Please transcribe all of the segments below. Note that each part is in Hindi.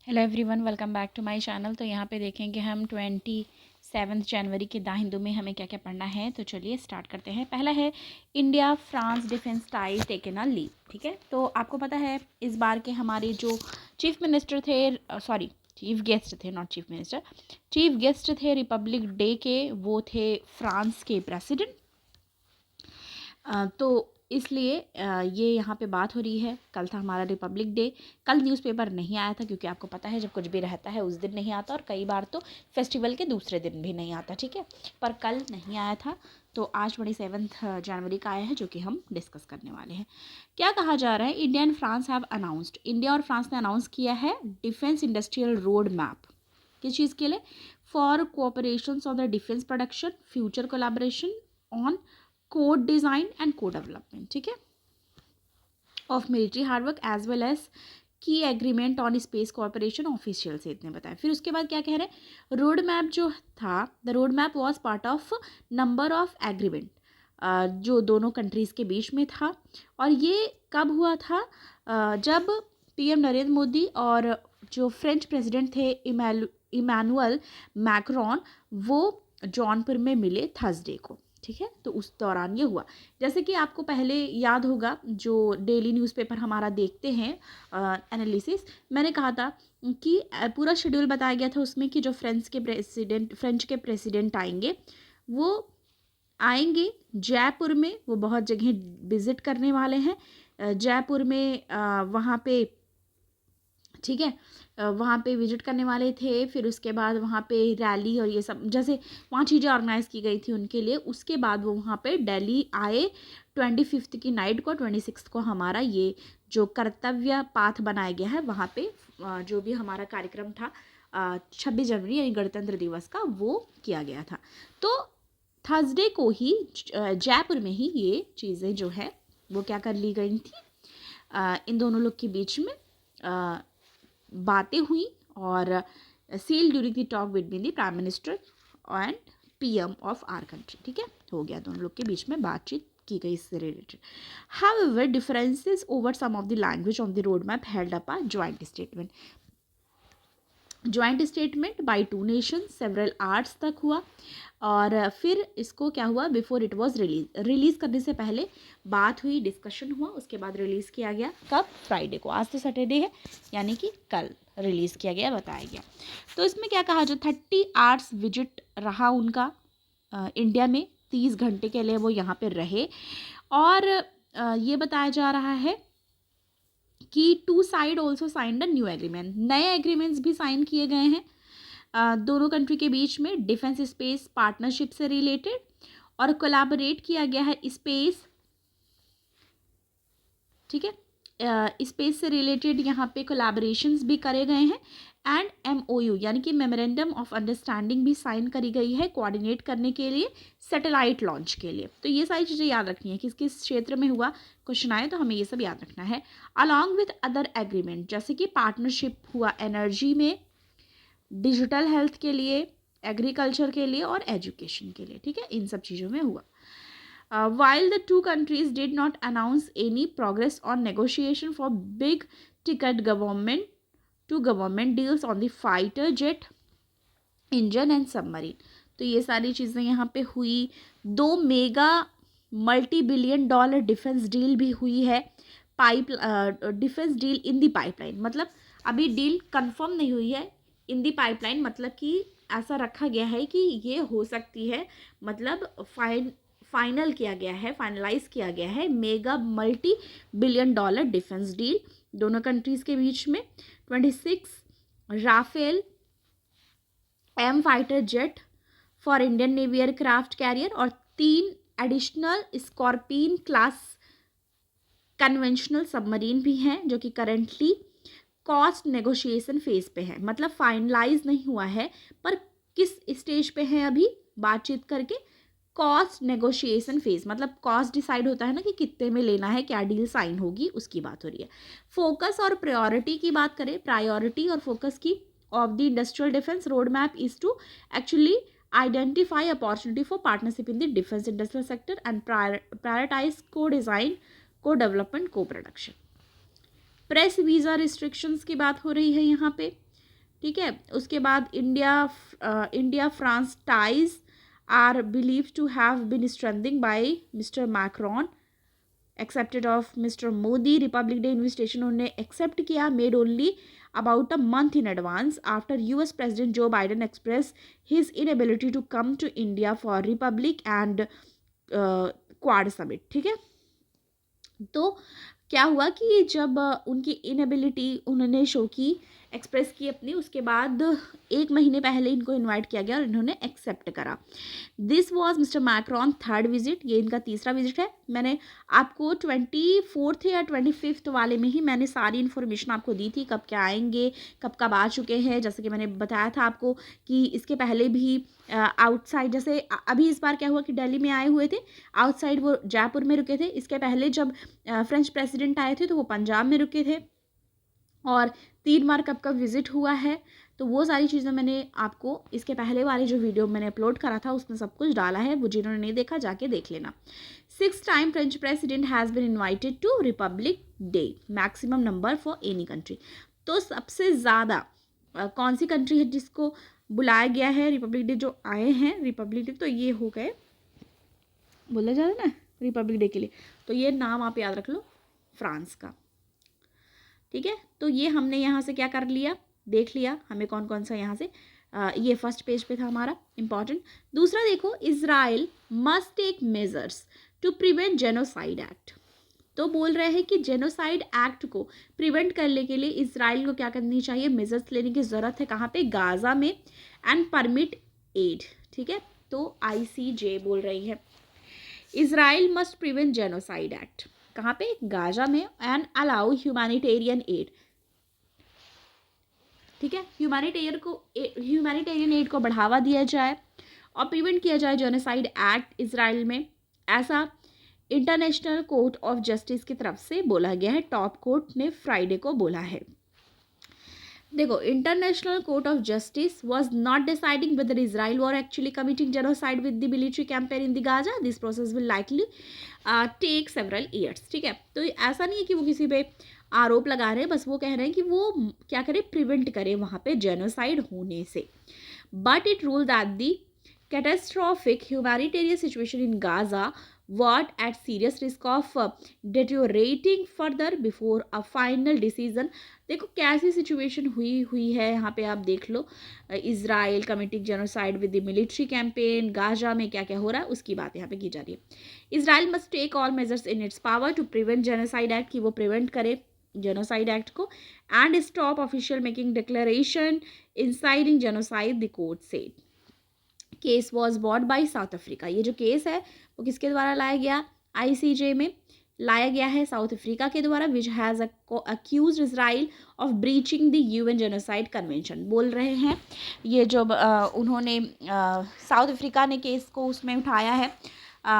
Hello everyone, welcome back to my channel. तो यहाँ पे देखेंगे हम 27 जनवरी के द हिंदू में हमें क्या क्या पढ़ना है। तो चलिए स्टार्ट करते हैं। पहला है India France defence tie taken a leave. ठीक है, तो आपको पता है इस बार के हमारे जो चीफ मिनिस्टर थे, सॉरी चीफ गेस्ट थे, not chief minister, chief guest थे रिपब्लिक डे के, वो थे फ्रांस के प्रेसिडेंट। तो इसलिए ये यहाँ पे बात हो रही है। कल था हमारा रिपब्लिक डे। कल न्यूज़पेपर नहीं आया था क्योंकि आपको पता है जब कुछ भी रहता है उस दिन नहीं आता, और कई बार तो फेस्टिवल के दूसरे दिन भी नहीं आता। ठीक है, पर कल नहीं आया था, तो आज 27 जनवरी का आया है जो कि हम डिस्कस करने वाले हैं। क्या कहा जा रहा है? India and France have announced, India और फ्रांस ने अनाउंस किया है डिफेंस इंडस्ट्रियल रोड मैप। किस चीज़ के लिए? For cooperation on the defence production, future collaboration on code design and code development. ठीक है, of military hardware as well as key agreement on space cooperation, official से इतने बताया। फिर उसके बाद क्या कह रहे हैं? रोड मैप जो था, the road map was part of number of agreement जो दोनों कंट्रीज़ के बीच में था। और ये कब हुआ था? जब पीएम नरेंद्र मोदी और जो फ्रेंच प्रेसिडेंट थे इमैनुअल मैक्रोन, वो जौनपुर में मिले थर्सडे को। ठीक है, तो उस दौरान ये हुआ। जैसे कि आपको पहले याद होगा, जो डेली न्यूज़पेपर हमारा देखते हैं एनालिसिस, मैंने कहा था कि पूरा शेड्यूल बताया गया था उसमें कि जो फ्रेंच के प्रेसिडेंट आएंगे, वो आएंगे जयपुर में, वो बहुत जगह विज़िट करने वाले हैं। जयपुर में वहाँ पे, ठीक है, वहाँ पे विजिट करने वाले थे। फिर उसके बाद वहाँ पे रैली और ये सब जैसे वहाँ चीज़ें ऑर्गेनाइज की गई थी उनके लिए। उसके बाद वो वहाँ पे दिल्ली आए 25 की नाइट को। 26 को हमारा ये जो कर्तव्य पाथ बनाया गया है, वहाँ पे जो भी हमारा कार्यक्रम था 26 जनवरी यानी गणतंत्र दिवस का, वो किया गया था। तो थर्सडे को ही जयपुर में ही ये चीज़ें जो है वो क्या कर ली गई थी, इन दोनों लोग के बीच में बातें हुई और seal during the talk between the prime minister and PM of our country. ठीक है, हो गया, दोनों लोग के बीच में बातचीत की गई इससे related. However differences over some of the language on the road map held up a joint statement. Joint statement by two nation several hours तक हुआ, और फिर इसको क्या हुआ, बिफोर इट वाज रिलीज़ करने से पहले बात हुई, डिस्कशन हुआ, उसके बाद रिलीज़ किया गया। कब? फ्राइडे को। आज तो सैटरडे है, यानी कि कल रिलीज़ किया गया, बताया गया। तो इसमें क्या कहा, जो 30 आवर्स विजिट रहा उनका इंडिया में, 30 घंटे के लिए वो यहाँ पर रहे। और ये बताया जा रहा है कि two side also signed a new agreement, नए एग्रीमेंट्स भी साइन किए गए हैं दोनों कंट्री के बीच में, डिफेंस स्पेस पार्टनरशिप से रिलेटेड, और कोलैबोरेट किया गया है स्पेस। ठीक है, स्पेस से रिलेटेड यहाँ पे कोलैबोरेशंस भी करे गए हैं। एंड MOU यानी कि मेमोरेंडम ऑफ अंडरस्टैंडिंग भी साइन करी गई है कोऑर्डिनेट करने के लिए सैटेलाइट लॉन्च के लिए। तो ये सारी चीज़ें याद रखनी है, किस किस क्षेत्र में हुआ, क्वेश्चन आए तो हमें ये सब याद रखना है। अलॉन्ग विद अदर एग्रीमेंट, जैसे कि पार्टनरशिप हुआ एनर्जी में, डिजिटल हेल्थ के लिए, एग्रीकल्चर के लिए और एजुकेशन के लिए। ठीक है, इन सब चीज़ों में हुआ। While the two countries did not announce any progress on negotiation for big ticket government to government deals on the fighter jet engine and submarine, तो ये सारी चीज़ें यहाँ पे हुई। 2 mega multi billion dollar defence deal भी हुई है। Defence deal in the pipeline, मतलब अभी डील कंफर्म नहीं हुई है। इन दी पाइपलाइन मतलब कि ऐसा रखा गया है कि ये हो सकती है, मतलब फाइनल किया गया है, फाइनलाइज किया गया है mega multi billion dollar defence deal दोनों कंट्रीज़ के बीच में। 26 Rafale M fighter jet for Indian navy aircraft carrier, और 3 additional Scorpene class conventional submarine भी हैं जो कि करेंटली कॉस्ट नेगोशिएशन फेज पे है, मतलब फाइनलाइज नहीं हुआ है, पर किस स्टेज पे है अभी बातचीत करके, कॉस्ट नेगोशिएशन फेज, मतलब कॉस्ट डिसाइड होता है ना कि कितने में लेना है, क्या डील साइन होगी, उसकी बात हो रही है। फोकस और प्रायोरिटी की बात करें, प्रायोरिटी और फोकस की of the industrial defence road map is to actually identify opportunity for partnership in the defense industrial sector and prioritize co-design, co-development, co-production। Press visa restrictions की बात हो रही है यहाँ पे। ठीक है। उसके बाद India France ties are believe to have been strengthening by mister Macron accepted of mister Modi. Republic Day invitation उन्होंने एक्सेप्ट किया, made only about a month in advance after US President Joe Biden expressed his inability to come to India for Republic and Quad Summit। ठीक है, तो क्या हुआ कि जब उनकी इनएबिलिटी उन्होंने शो की, एक्सप्रेस की अपनी, उसके बाद 1 महीने पहले इनको इनवाइट किया गया और इन्होंने एक्सेप्ट करा। This was mister Macron third visit, ये इनका तीसरा विजिट है। मैंने आपको 24 या 25 वाले में ही मैंने सारी इन्फॉर्मेशन आपको दी थी, कब क्या आएंगे, कब कब आ चुके हैं। जैसे कि मैंने बताया था आपको कि इसके पहले भी आउटसाइड, जैसे अभी इस बार क्या हुआ कि दिल्ली में आए हुए थे, आउटसाइड वो जयपुर में रुके थे। इसके पहले जब फ्रेंच प्रेसिडेंट आए थे तो वो पंजाब में रुके थे, और 3 बार कब कब विजिट हुआ है, तो वो सारी चीज़ें मैंने आपको इसके पहले वाले जो वीडियो मैंने अपलोड करा था उसमें सब कुछ डाला है, वो जिन्होंने नहीं देखा जाके देख लेना। 6th time French president has been invited to Republic Day, maximum number for any country. तो सबसे ज़्यादा कौन सी कंट्री है जिसको बुलाया गया है रिपब्लिक डे, जो आए हैं रिपब्लिक डे, तो ये हो गए, बोला जा रहा है ना रिपब्लिक डे के लिए, तो ये नाम आप याद रख लो, फ्रांस का। ठीक है, तो ये हमने यहाँ से क्या कर लिया, देख लिया हमें कौन कौन सा यहाँ से ये फर्स्ट पेज पे था हमारा इंपॉर्टेंट। दूसरा देखो, Israel must take measures to prevent genocide act. तो बोल रहे हैं कि जेनोसाइड एक्ट को प्रिवेंट करने के लिए इजराइल को क्या करनी चाहिए, मेजर्स लेने की ज़रूरत है। कहाँ पे, गाज़ा में, एंड परमिट एड। ठीक है, तो ICJ बोल रही है Israel must prevent genocide act, कहाँ पे, गाजा में, एंड अलाउ ह्यूमैनिटेरियन एड। ठीक है, ह्यूमैनिटेरियन एड को बढ़ावा दिया जाए और प्रिवेंट किया जाए जेनोसाइड एक्ट इजराइल में, ऐसा इंटरनेशनल कोर्ट ऑफ जस्टिस की तरफ से बोला गया है। टॉप कोर्ट ने फ्राइडे को बोला है। देखो, international court of justice was not deciding whether Israel were actually committing genocide with the military campaign in the Gaza. This process will likely take several years. ठीक है, तो ऐसा नहीं है कि वो किसी पे आरोप लगा रहे हैं, बस वो कह रहे हैं कि वो क्या करे, प्रिवेंट करे वहाँ पे जेनोसाइड होने से। But it rule that the catastrophic humanitarian situation in Gaza what at serious risk of deteriorating further before a final decision। देखो कैसी सिचुएशन हुई है यहाँ पे, आप देख लो, Israel committing genocide with the military campaign, Gaza में क्या क्या हो रहा है उसकी बात यहाँ पे की जा रही है। Israel must take all measures in its power to prevent genocide act, कि वो प्रिवेंट करे जेनोसाइड एक्ट को, and stop official making declaration inciting genocide, the court said. Case was brought by South Africa. ये जो केस है वो किसके द्वारा लाया गया, ICJ में लाया गया है साउथ अफ्रीका के द्वारा, which has accused Israel of breaching the UN genocide convention. बोल रहे हैं ये जो उन्होंने साउथ अफ्रीका ने केस को उसमें उठाया है,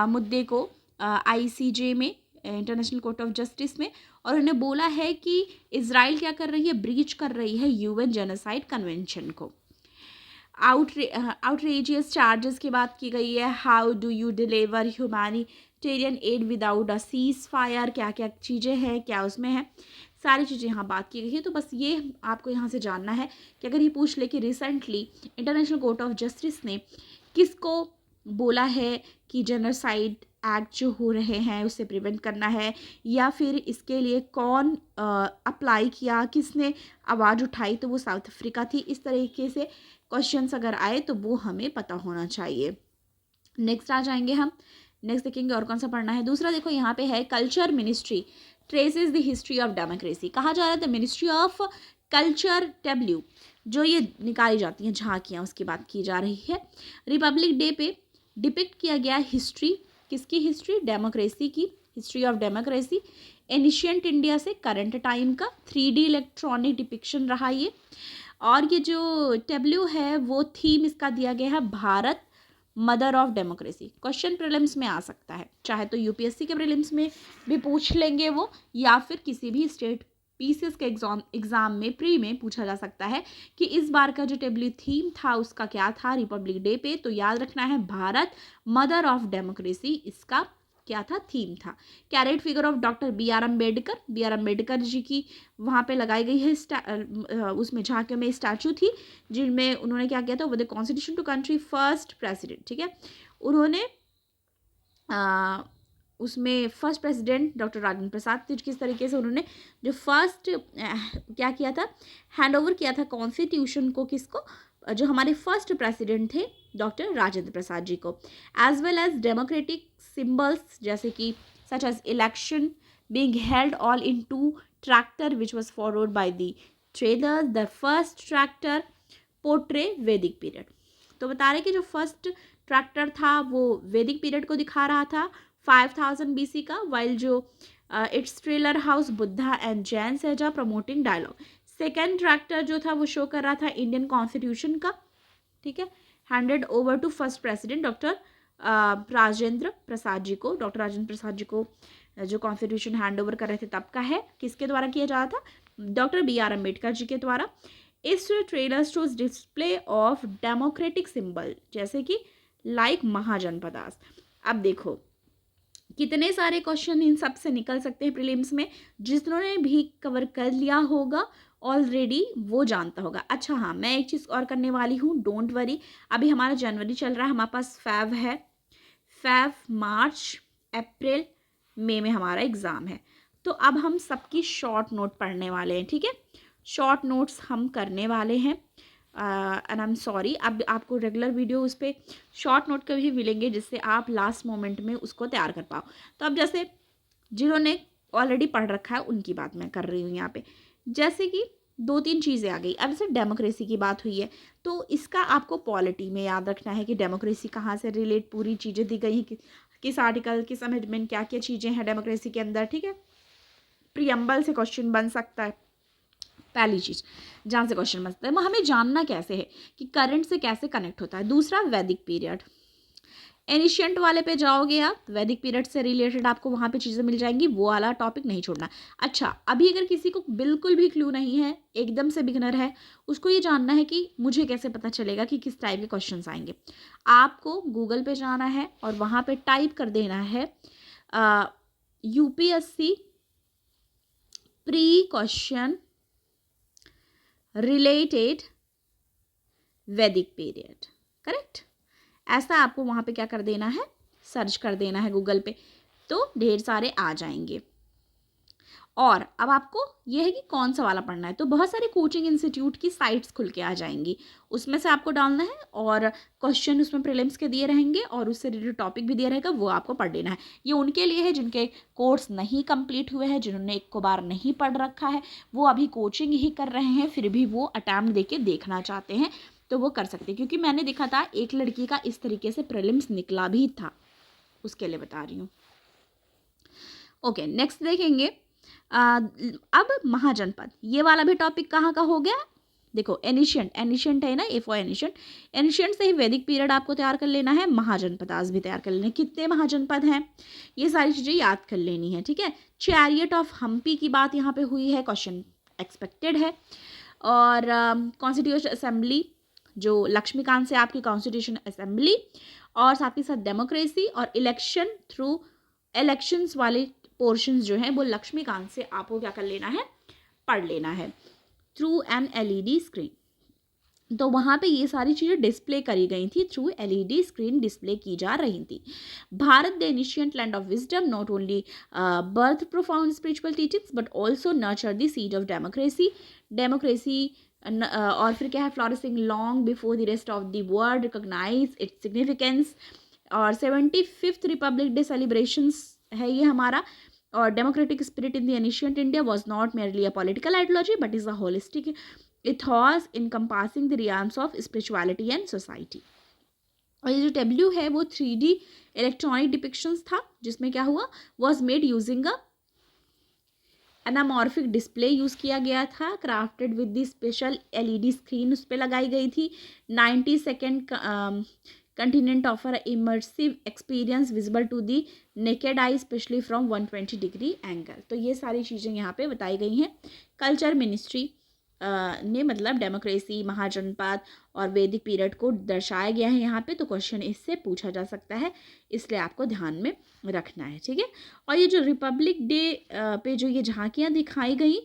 मुद्दे को ICJ में, इंटरनेशनल कोर्ट ऑफ जस्टिस में, और उन्होंने बोला है कि इजराइल क्या कर रही है, ब्रीच कर रही है UN जेनोसाइड कन्वेंशन को। आउटरेजियस चार्जेस की बात की गई है। How do you deliver humanitarian add without a cease fire, क्या क्या चीज़ें हैं, क्या उसमें है, सारी चीज़ें यहाँ बात की गई है। तो बस ये आपको यहाँ से जानना है कि अगर ये पूछ ले कि recently international court of justice ने किसको बोला है कि जेनोसाइड एक्ट जो हो रहे हैं उससे प्रिवेंट करना है, या फिर इसके लिए कौन अप्लाई किया, किसने आवाज़ उठाई, तो वो साउथ अफ्रीका थी। इस तरीके से क्वेश्चंस अगर आए तो वो हमें पता होना चाहिए। नेक्स्ट आ जाएंगे हम, नेक्स्ट देखेंगे और कौन सा पढ़ना है। दूसरा देखो यहाँ पे है, culture ministry traces the history of democracy. कहा जा रहा है the ministry of culture W, जो ये निकाली जाती हैं झांकियाँ, उसकी बात की जा रही है। रिपब्लिक डे पे डिपिक्ट किया गया हिस्ट्री, किसकी हिस्ट्री, डेमोक्रेसी की, history of democracy, ancient India से करंट टाइम का 3D इलेक्ट्रॉनिक डिपिक्शन रहा ये। और ये जो W है वो थीम इसका दिया गया है, Bharat mother of democracy. Question prelims में आ सकता है, चाहे तो UPSC के प्रीलिम्स में भी पूछ लेंगे वो, या फिर किसी भी स्टेट PCS के एग्ज़ाम में प्री में पूछा जा सकता है कि इस बार का जो W थीम था उसका क्या था रिपब्लिक डे पे। तो याद रखना है, भारत मदर ऑफ डेमोक्रेसी इसका क्या था, थीम था। कैरेट figure of doctor B R Ambedkar ji की वहाँ पे लगाई गई है, उसमें झांकियों में स्टैचू थी जिनमें उन्होंने क्या किया था, वो the constitution to country first president, ठीक है। उन्होंने उसमें first president doctor Rajendra Prasad थे, किस तरीके से उन्होंने जो फर्स्ट क्या किया था, हैंड ओवर किया था कॉन्स्टिट्यूशन को, किसको, जो हमारे फर्स्ट प्रेसिडेंट थे डॉक्टर राजेंद्र प्रसाद जी को। As well as democratic symbols जैसे कि such as election being held all in two tractor which was followed by the traders. The first tractor portray Vedic period. तो बता रहे कि जो फर्स्ट ट्रैक्टर था वो वैदिक पीरियड को दिखा रहा था 5000 BC का, वाइल जो its trailer house Buddha and Jain sages promoting dialogue. Second tractor जो था वो शो कर रहा था इंडियन कॉन्स्टिट्यूशन का, ठीक है, handed over to first president doctor Rajendra Prasad ji को। डॉक्टर राजेंद्र प्रसाद जी को जो कॉन्स्टिट्यूशन हैंड ओवर कर रहे थे तब का है, किसके द्वारा किया जा रहा था, डॉक्टर बी आर अम्बेडकर जी के द्वारा। इस trailer shows display of democratic symbol जैसे कि लाइक महाजनपदास। अब देखो कितने सारे क्वेश्चन इन सब से निकल सकते हैं प्रीलिम्स में, जिन्होंने भी कवर कर लिया होगा ऑलरेडी वो जानता होगा। अच्छा हाँ, मैं एक चीज़ और करने वाली हूँ, डोंट वरी, अभी हमारा जनवरी चल रहा है, हमारे पास फेब है, फेब, मार्च, अप्रैल, मई में हमारा एग्ज़ाम है। तो अब हम सबकी शॉर्ट नोट पढ़ने वाले हैं, ठीक है, शॉर्ट नोट्स हम करने वाले हैं। एंड आई एम सॉरी, अब आपको रेगुलर वीडियो उस पर शॉर्ट नोट के भी मिलेंगे जिससे आप लास्ट मोमेंट में उसको तैयार कर पाओ। तो अब जैसे जिन्होंने ऑलरेडी पढ़ रखा है उनकी बात मैं कर रही हूँ यहाँ पे, जैसे कि 2-3 चीज़ें आ गई। अब जैसे डेमोक्रेसी की बात हुई है तो इसका आपको पॉलिटी में याद रखना है कि डेमोक्रेसी कहाँ से रिलेट, पूरी चीज़ें दी गई हैं, किस आर्टिकल, किस अमेंडमेंट, क्या क्या चीज़ें हैं डेमोक्रेसी के अंदर, ठीक है। प्रियम्बल से क्वेश्चन बन सकता है, पहली चीज़ जहाँ से क्वेश्चन बन सकता है, हमें जानना कैसे है कि करंट से कैसे कनेक्ट होता है। दूसरा वैदिक पीरियड, एनिशियंट वाले पे जाओगे आप, वैदिक पीरियड से रिलेटेड आपको वहाँ पे चीज़ें मिल जाएंगी, वो वाला टॉपिक नहीं छोड़ना। अच्छा, अभी अगर किसी को बिल्कुल भी क्लू नहीं है, एकदम से बिगनर है, उसको ये जानना है कि मुझे कैसे पता चलेगा कि किस टाइप के क्वेश्चंस आएंगे, आपको गूगल पे जाना है और वहाँ पे टाइप कर देना है UPSC प्री क्वेश्चन रिलेटेड वैदिक पीरियड, करेक्ट, ऐसा आपको वहाँ पे क्या कर देना है, सर्च कर देना है गूगल पे, तो ढेर सारे आ जाएंगे। और अब आपको यह है कि कौन सा वाला पढ़ना है, तो बहुत सारे कोचिंग इंस्टीट्यूट की साइट्स खुल के आ जाएंगी, उसमें से आपको डालना है और क्वेश्चन उसमें प्रीलिम्स के दिए रहेंगे और उससे रिलेटेड टॉपिक भी दिया रहेगा, वो आपको पढ़ लेना है। ये उनके लिए है जिनके कोर्स नहीं कंप्लीट हुए हैं, जिन्होंने एक को बार नहीं पढ़ रखा है, वो अभी कोचिंग ही कर रहे हैं, फिर भी वो अटैम्प्ट दे के देखना चाहते हैं तो वो कर सकते हैं। क्योंकि मैंने देखा था एक लड़की का इस तरीके से प्रीलिम्स निकला भी था, उसके लिए बता रही हूँ। ओके, नेक्स्ट देखेंगे। अब महाजनपद, ये वाला भी टॉपिक कहाँ का हो गया, देखो एनिशियंट है ना, ए फॉर एनिशियंट से ही वैदिक पीरियड आपको तैयार कर लेना है, महाजनपद आज भी तैयार कर लेना है। कितने महाजनपद हैं ये सारी चीज़ें याद कर लेनी है, ठीक है। चैरियट ऑफ हम्पी की बात यहाँ पे हुई है, क्वेश्चन एक्सपेक्टेड है। और कॉन्स्टिट्यूशन असेंबली जो लक्ष्मीकांत से आपकी कॉन्स्टिट्यूशन असेंबली, और साथ ही साथ डेमोक्रेसी और इलेक्शन थ्रू इलेक्शंस वाले पोर्शंस जो हैं वो लक्ष्मीकांत से आपको क्या कर लेना है, पढ़ लेना है थ्रू एन LED स्क्रीन। तो वहाँ पे ये सारी चीज़ें डिस्प्ले करी गई थी, थ्रू LED स्क्रीन डिस्प्ले की जा रही थी। Bharat the ancient land of wisdom not only birth profound spiritual teachings but also nurture the seed of democracy और फिर क्या है, flourishing long before the rest of the world recognise its significance. और 75th रिपब्लिक डे सेलिब्रेशंस है ये हमारा। और democratic spirit in the ancient India was not merely a political ideology but is a holistic ethos encompassing the realms of spirituality and society. और ये जो W है वो 3D इलेक्ट्रॉनिक डिपिक्शंस था, जिसमें क्या हुआ, was made using a anamorphic display use किया गया था, crafted with the special LED screen उस पर लगाई गई थी। 90 second continent offer immersive experience visible to the naked eye specially from 120 degree angle. तो ये सारी चीज़ें यहाँ पे बताई गई हैं। कल्चर मिनिस्ट्री ने मतलब डेमोक्रेसी, महाजनपद और वैदिक पीरियड को दर्शाया गया है यहाँ पे, तो क्वेश्चन इससे पूछा जा सकता है, इसलिए आपको ध्यान में रखना है, ठीक है। और ये जो रिपब्लिक डे पे जो ये झांकियाँ दिखाई गई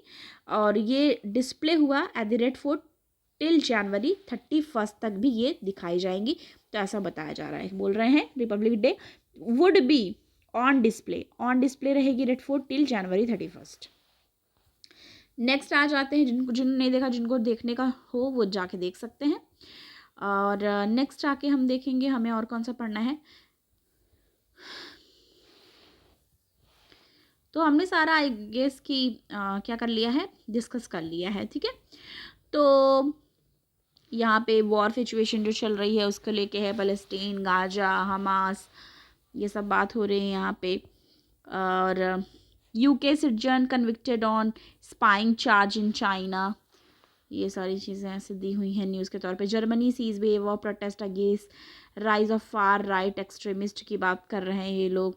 और ये डिस्प्ले हुआ at the red fort till जनवरी 31 तक भी ये दिखाई जाएंगी, तो ऐसा बताया जा रहा है। बोल रहे हैं Republic day would be on display रहेगी रेड फोर्ट टिल जनवरी 31। नेक्स्ट आ जाते हैं, जिन्होंने नहीं देखा, जिनको देखने का हो वो जाके देख सकते हैं। और नेक्स्ट आके हम देखेंगे हमें और कौन सा पढ़ना है। तो हमने सारा आई गेस की क्या कर लिया है, डिस्कस कर लिया है, ठीक है। तो यहाँ पे वॉर सिचुएशन जो चल रही है उसको लेके है, फ़लस्तीन, गाजा, हमास, ये सब बात हो रही है यहाँ पे। और UK citizen convicted on spying charge in China, ये सारी चीज़ें ऐसे दी हुई हैं न्यूज़ के तौर पे। Germany sees wave of protest against rise of far right extremist की बात कर रहे हैं ये लोग,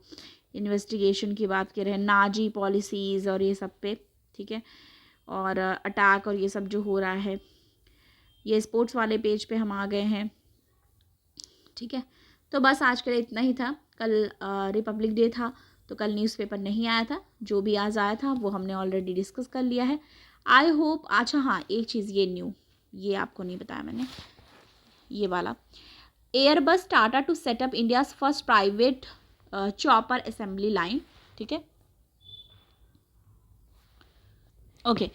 इन्वेस्टिगेशन की बात कर रहे हैं, नाजी पॉलिसीज़ और ये सब पे, ठीक है। और अटैक और ये सब जो हो रहा है, ये स्पोर्ट्स वाले पेज पे हम आ गए हैं, ठीक है। तो बस आज के लिए इतना ही था। कल रिपब्लिक डे था तो कल न्यूज़पेपर नहीं आया था, जो भी आज आया था वो हमने ऑलरेडी डिस्कस कर लिया है। आई होप, अच्छा हाँ एक चीज़ ये आपको नहीं बताया मैंने, ये वाला Airbus Tata to set up India's first private chopper assembly line, ठीक है। ओके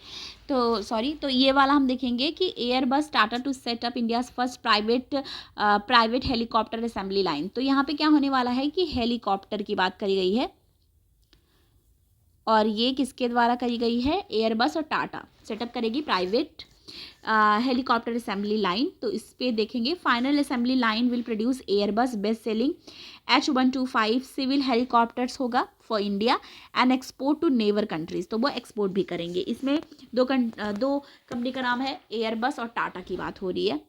तो सॉरी, तो ये वाला हम देखेंगे कि Airbus Tata to set up India's first private helicopter assembly line. तो यहाँ पे क्या होने वाला है कि हेलीकॉप्टर की बात करी गई है और ये किसके द्वारा करी गई है, एयरबस और टाटा सेटअप करेगी प्राइवेट हेलीकॉप्टर असेंबली लाइन। तो इस पे देखेंगे final assembly line will produce Airbus best selling H125 civil helicopters होगा for India and export to neighbour countries, तो वो एक्सपोर्ट भी करेंगे। इसमें दो कंपनी का नाम है एयरबस और टाटा की बात हो रही है।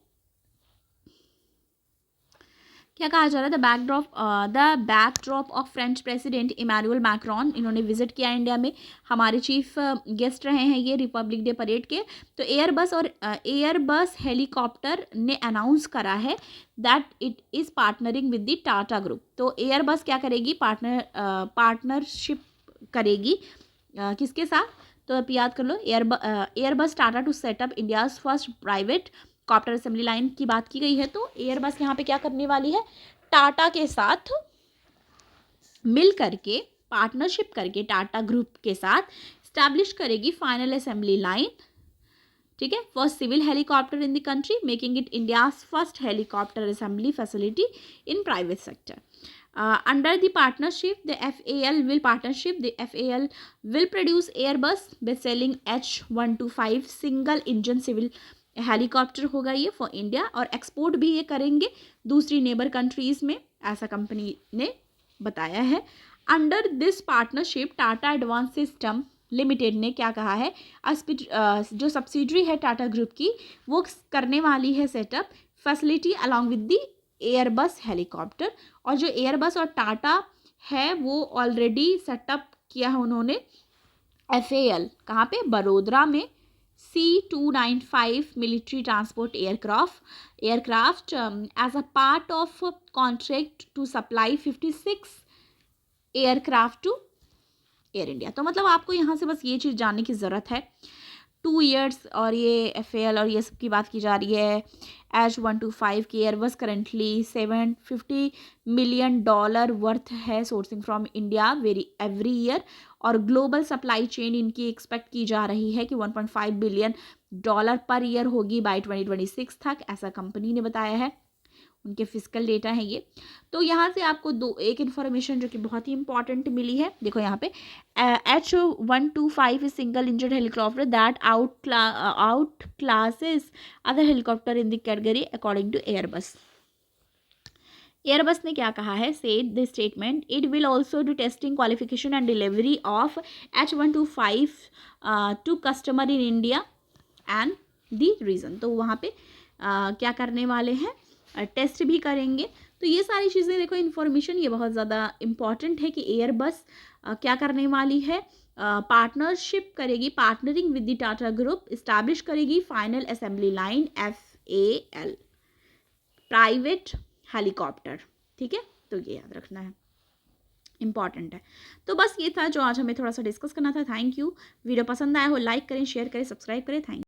क्या कहा जा रहा है, the backdrop of French president Emmanuel Macron, इन्होंने विजिट किया इंडिया में, हमारे चीफ गेस्ट रहे हैं ये रिपब्लिक डे परेड के। तो एयरबस हेलीकॉप्टर ने अनाउंस करा है that it is partnering with the Tata group. तो एयरबस क्या करेगी, पार्टनरशिप करेगी किसके साथ, तो आप याद कर लो, Airbus Tata to set up India's first private copter assembly line की बात की गई है। तो एयरबस यहाँ पे क्या करने वाली है, टाटा के साथ मिल करके पार्टनरशिप करके टाटा ग्रुप के साथ स्टैब्लिश करेगी फाइनल असेंबली लाइन, ठीक है, for civil helicopter in the country, making it India's first helicopter assembly facility in private sector. Under the partnership, the FAL will produce Airbus best-selling H125 single engine civil helicopter होगा ये फॉर इंडिया, और एक्सपोर्ट भी ये करेंगे दूसरी नेबर कंट्रीज़ में, ऐसा कंपनी ने बताया है। Under this partnership Tata advance system limited ने क्या कहा है, जो सब्सिडरी है टाटा ग्रुप की वो करने वाली है setup facility along with the Airbus helicopter. और जो एयरबस और टाटा है वो ऑलरेडी सेटअप किया है उन्होंने FAL कहाँ पे, बड़ोदरा में, C295 military transport aircraft as a part of contract to supply 56 aircraft to air India. तो मतलब आपको यहाँ से बस ये चीज़ जानने की ज़रूरत है, 2 years और ये FAL और ये सब की बात की जा रही है। H125 की एयरबस करेंटली $750 million वर्थ है sourcing from India every year, और ग्लोबल सप्लाई चेन इनकी एक्सपेक्ट की जा रही है कि $1.5 billion पर ईयर होगी बाय 2026 तक, ऐसा कंपनी ने बताया है, उनके फिजिकल डेटा है ये। तो यहाँ से आपको एक इन्फॉर्मेशन जो कि बहुत ही इंपॉर्टेंट मिली है, देखो यहाँ पे H125 single engine helicopter that outclasses other helicopter in the category according to Airbus. Airbus ने क्या कहा है, said the statement it will also do testing qualification and delivery of H125 to customer in India and the region. तो वहाँ पे क्या करने वाले हैं, टेस्ट भी करेंगे। तो ये सारी चीज़ें देखो इन्फॉर्मेशन ये बहुत ज़्यादा इम्पॉर्टेंट है कि एयरबस क्या करने वाली है, पार्टनरशिप करेगी, partnering with the Tata group, establish करेगी final assembly line FAL, private helicopter. ठीक है, तो ये याद रखना है, इंपॉर्टेंट है। तो बस ये था जो आज हमें थोड़ा सा डिस्कस करना था। Thank you. वीडियो पसंद आया हो लाइक करें, शेयर करें, सब्सक्राइब करें। थैंक